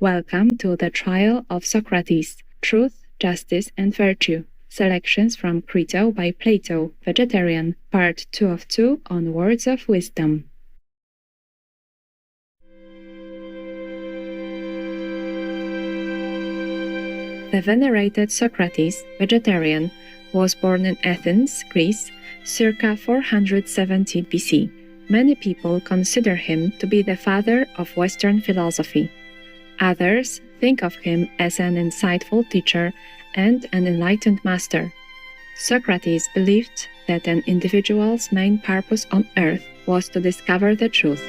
Welcome to the Trial of Socrates, Truth, Justice and Virtue. Selections from Crito by Plato, Vegetarian, Part 2 of 2 on Words of Wisdom. The venerated Socrates, vegetarian, was born in Athens, Greece, circa 470 BC. Many people consider him to be the father of Western philosophy. Others think of him as an insightful teacher and an enlightened master. Socrates believed that an individual's main purpose on earth was to discover the truth.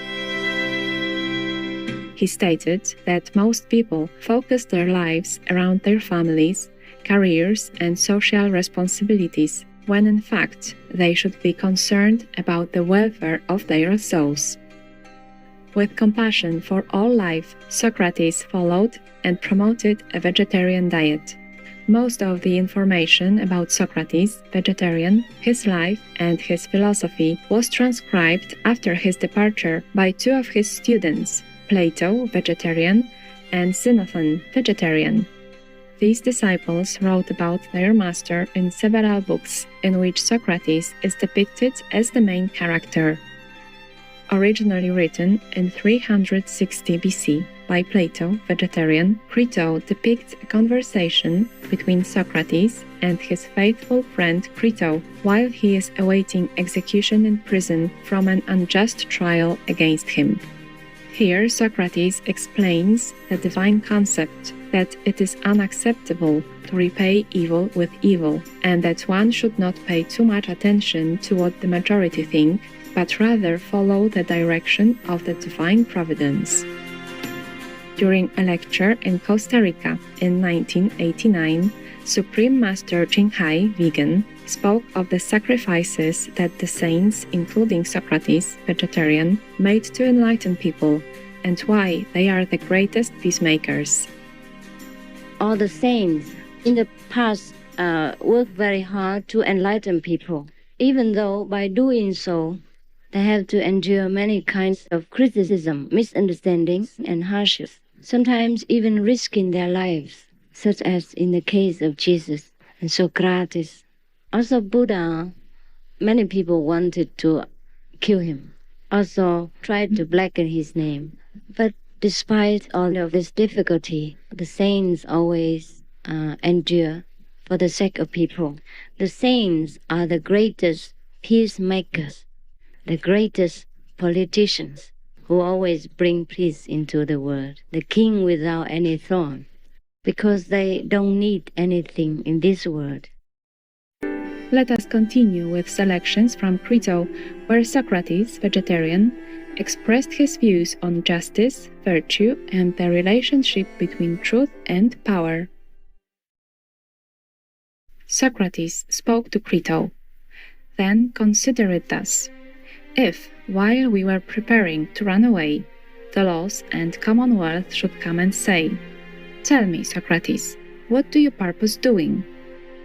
He stated that most people focus their lives around their families, careers, and social responsibilities, when in fact they should be concerned about the welfare of their souls. With compassion for all life, Socrates followed and promoted a vegetarian diet. Most of the information about Socrates, vegetarian, his life, and his philosophy was transcribed after his departure by two of his students, Plato, vegetarian, and Xenophon, vegetarian. These disciples wrote about their master in several books, in which Socrates is depicted as the main character. Originally written in 360 BC by Plato, vegetarian, Crito depicts a conversation between Socrates and his faithful friend Crito while he is awaiting execution in prison from an unjust trial against him. Here, Socrates explains the divine concept that it is unacceptable to repay evil with evil, and that one should not pay too much attention to what the majority think, but rather follow the direction of the divine providence. During a lecture in Costa Rica in 1989, Supreme Master Jinghai, vegan, spoke of the sacrifices that the saints, including Socrates, vegetarian, made to enlighten people, and why they are the greatest peacemakers. All the saints in the past worked very hard to enlighten people, even though by doing so, they have to endure many kinds of criticism, misunderstandings, and hardships, sometimes even risking their lives, such as in the case of Jesus and Socrates. Also Buddha, many people wanted to kill him, also tried to blacken his name. But despite all of this difficulty, the saints always endure for the sake of people. The saints are the greatest peacemakers, the greatest politicians who always bring peace into the world, the king without any throne, because they don't need anything in this world. Let us continue with selections from Crito, where Socrates, vegetarian, expressed his views on justice, virtue, and the relationship between truth and power. Socrates spoke to Crito. Then consider it thus. If, while we were preparing to run away, the laws and commonwealth should come and say, "Tell me, Socrates, what do you purpose doing?"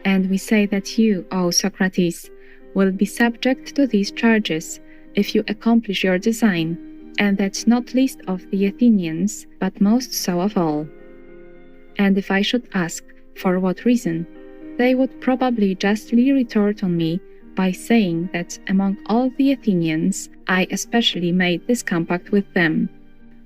And we say that you, O Socrates, will be subject to these charges if you accomplish your design, and that not least of the Athenians, but most so of all. And if I should ask for what reason, they would probably justly retort on me by saying that among all the Athenians, I especially made this compact with them.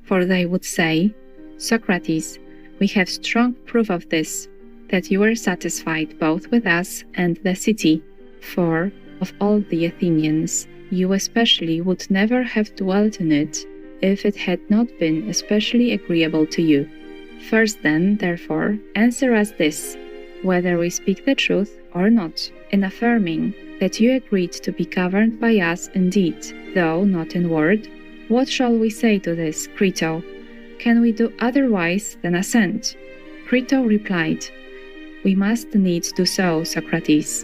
For they would say, "Socrates, we have strong proof of this, that you were satisfied both with us and the city, for, of all the Athenians, you especially would never have dwelt in it, if it had not been especially agreeable to you. First then, therefore, answer us this, whether we speak the truth or not, in affirming that you agreed to be governed by us indeed, though not in word. What shall we say to this, Crito? Can we do otherwise than assent?" Crito replied, "We must needs do so, Socrates."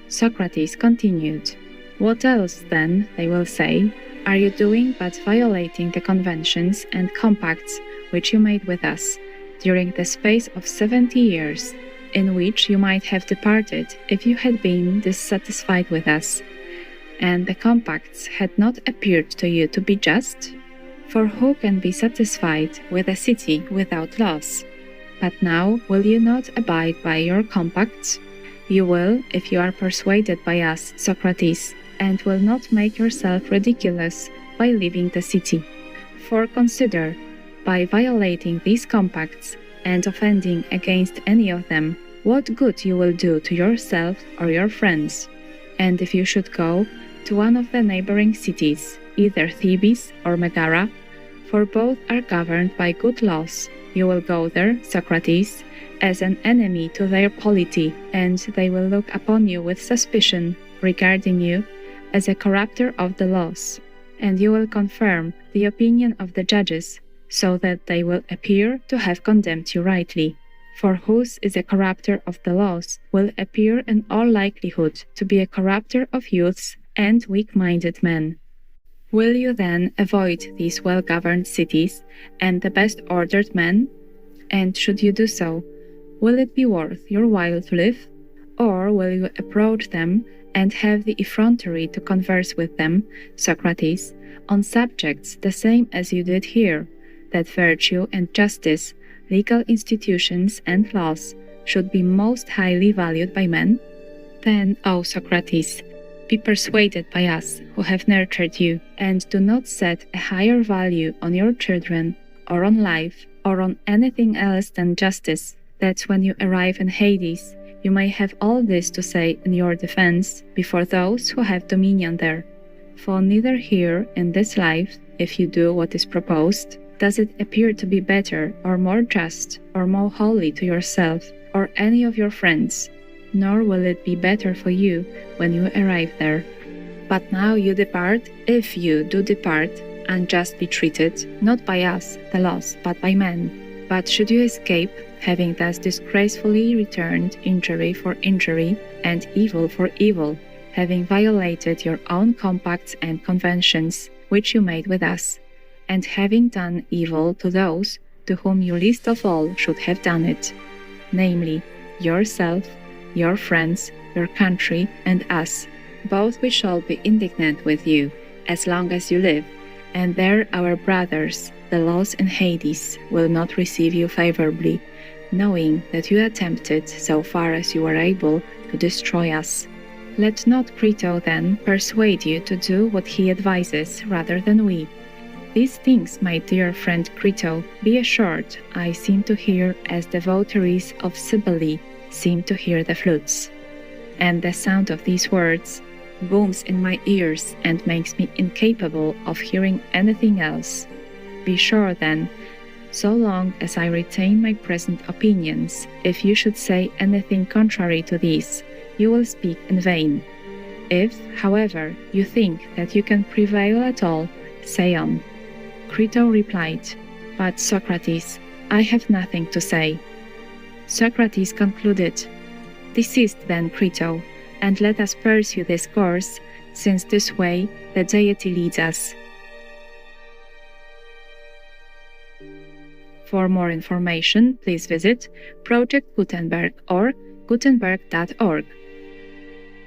Socrates continued, "What else, then, they will say, are you doing but violating the conventions and compacts which you made with us during the space of 70 years, in which you might have departed if you had been dissatisfied with us, and the compacts had not appeared to you to be just? For who can be satisfied with a city without laws? But now will you not abide by your compacts? You will, if you are persuaded by us, Socrates, and will not make yourself ridiculous by leaving the city. For consider, by violating these compacts and offending against any of them, what good you will do to yourself or your friends. And if you should go to one of the neighboring cities, either Thebes or Megara, for both are governed by good laws, you will go there, Socrates, as an enemy to their polity, and they will look upon you with suspicion, regarding you as a corrupter of the laws. And you will confirm the opinion of the judges, so that they will appear to have condemned you rightly. For whose is a corrupter of the laws will appear in all likelihood to be a corrupter of youths and weak-minded men. Will you then avoid these well-governed cities and the best-ordered men? And should you do so, will it be worth your while to live? Or will you approach them and have the effrontery to converse with them, Socrates, on subjects the same as you did here, that virtue and justice, legal institutions and laws should be most highly valued by men? Then, O Socrates, be persuaded by us who have nurtured you, and do not set a higher value on your children, or on life, or on anything else than justice, that when you arrive in Hades, you may have all this to say in your defense before those who have dominion there. For neither here in this life, if you do what is proposed, does it appear to be better or more just or more holy to yourself or any of your friends, nor will it be better for you when you arrive there. But now you depart, if you do depart, unjustly treated, not by us, the lost, but by men. But should you escape, having thus disgracefully returned injury for injury and evil for evil, having violated your own compacts and conventions which you made with us, and having done evil to those to whom you least of all should have done it, namely, yourself, your friends, your country, and us, both we shall be indignant with you as long as you live, and there our brothers, the laws in Hades, will not receive you favorably, knowing that you attempted, so far as you were able, to destroy us. Let not Crito, then, persuade you to do what he advises rather than we. These things, my dear friend Crito, be assured, I seem to hear as the votaries of Cybele seem to hear the flutes. And the sound of these words booms in my ears and makes me incapable of hearing anything else. Be sure, then, so long as I retain my present opinions, if you should say anything contrary to these, you will speak in vain. If, however, you think that you can prevail at all, say on. Crito replied, But Socrates, I have nothing to say. Socrates concluded, Desist then, Crito, and let us pursue this course, since this way the deity leads us. For more information, please visit Project Gutenberg or gutenberg.org.